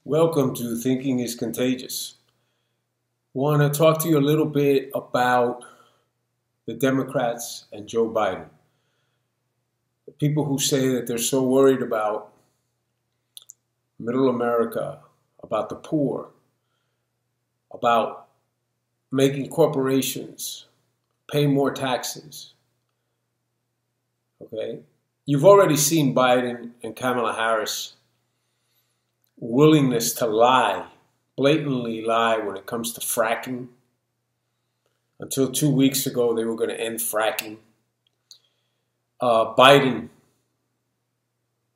Welcome to Thinking is Contagious. Want to talk to you a little bit about the Democrats and Joe Biden. The people who say that they're so worried about middle America, about the poor, about making corporations pay more taxes. Okay? You've already seen Biden and Kamala Harris willingness to lie, blatantly lie when it comes to fracking. Until 2 weeks ago, they were going to end fracking. Biden,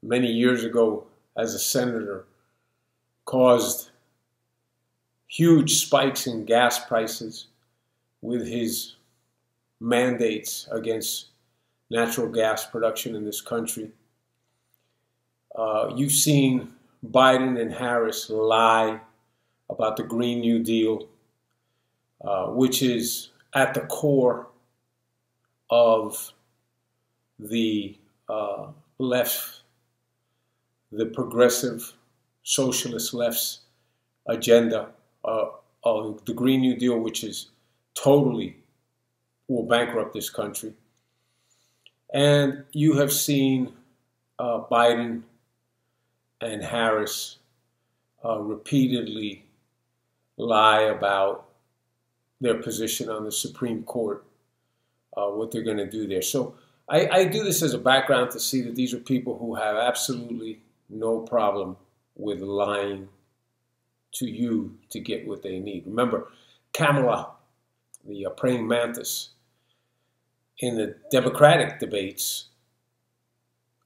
many years ago, as a senator, caused huge spikes in gas prices with his mandates against natural gas production in this country. You've seen Biden and Harris lie about the Green New Deal, which is at the core of the left, the progressive socialist left's agenda of the Green New Deal, which is totally will bankrupt this country. And you have seen Biden and Harris repeatedly lie about their position on the Supreme Court, what they're going to do there. So I do this as a background to see that these are people who have absolutely no problem with lying to you to get what they need. Remember, Kamala, the praying mantis, in the Democratic debates,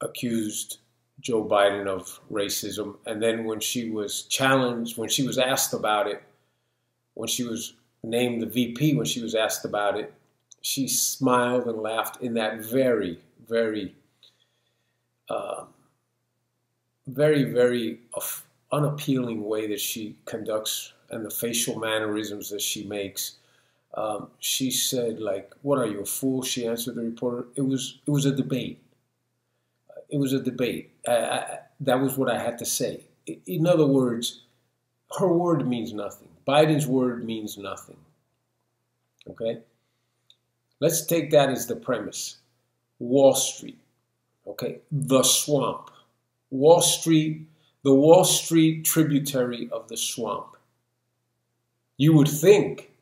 accused Joe Biden of racism. And then when she was challenged, when she was asked about it, when she was named the VP, when she was asked about it, she smiled and laughed in that very, very unappealing way that she conducts and the facial mannerisms that she makes. She said, like, "What are you, a fool?" She answered the reporter. It was a debate. It was a debate. That was what I had to say. In other words, her word means nothing. Biden's word means nothing. Okay? Let's take that as the premise. Wall Street. Okay? The swamp. Wall Street, the Wall Street tributary of the swamp. You would think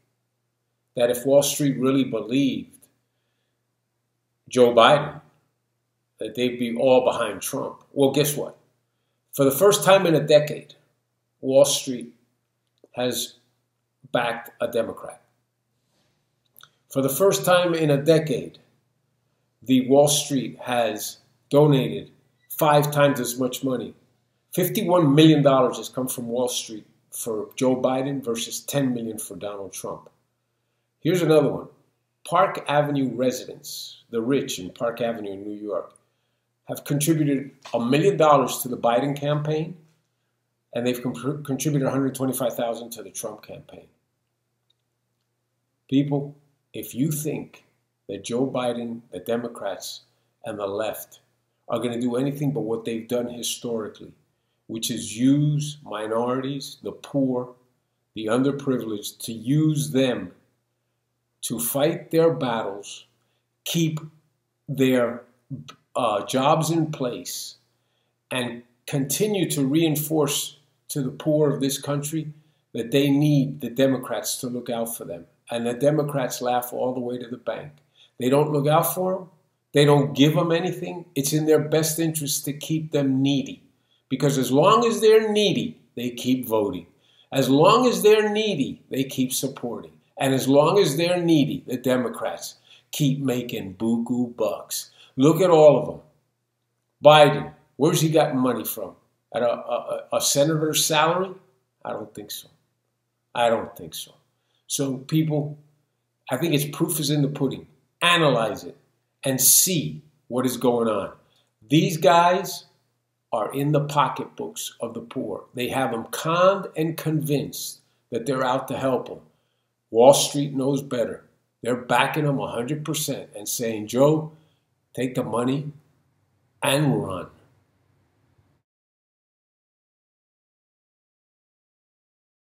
that if Wall Street really believed Joe Biden, that they'd be all behind Trump. Well, guess what? For the first time in a decade, Wall Street has backed a Democrat. For the first time in a decade, the Wall Street has donated 5 times as much money. $51 million has come from Wall Street for Joe Biden versus $10 million for Donald Trump. Here's another one. Park Avenue residents, the rich in Park Avenue in New York, have contributed $1 million to the Biden campaign, and they've contributed $125,000 to the Trump campaign. People, if you think that Joe Biden, the Democrats, and the left are going to do anything but what they've done historically, which is use minorities, the poor, the underprivileged, to use them to fight their battles, keep their jobs in place, and continue to reinforce to the poor of this country that they need the Democrats to look out for them. And the Democrats laugh all the way to the bank. They don't look out for them. They don't give them anything. It's in their best interest to keep them needy. Because as long as they're needy, they keep voting. As long as they're needy, they keep supporting. And as long as they're needy, the Democrats keep making buku bucks. Look at all of them. Biden, where's he gotten money from? At a senator's salary? I don't think so. I don't think so. So people, I think it's proof is in the pudding. Analyze it and see what is going on. These guys are in the pocketbooks of the poor. They have them conned and convinced that they're out to help them. Wall Street knows better. They're backing them 100% and saying, Joe, take the money and run.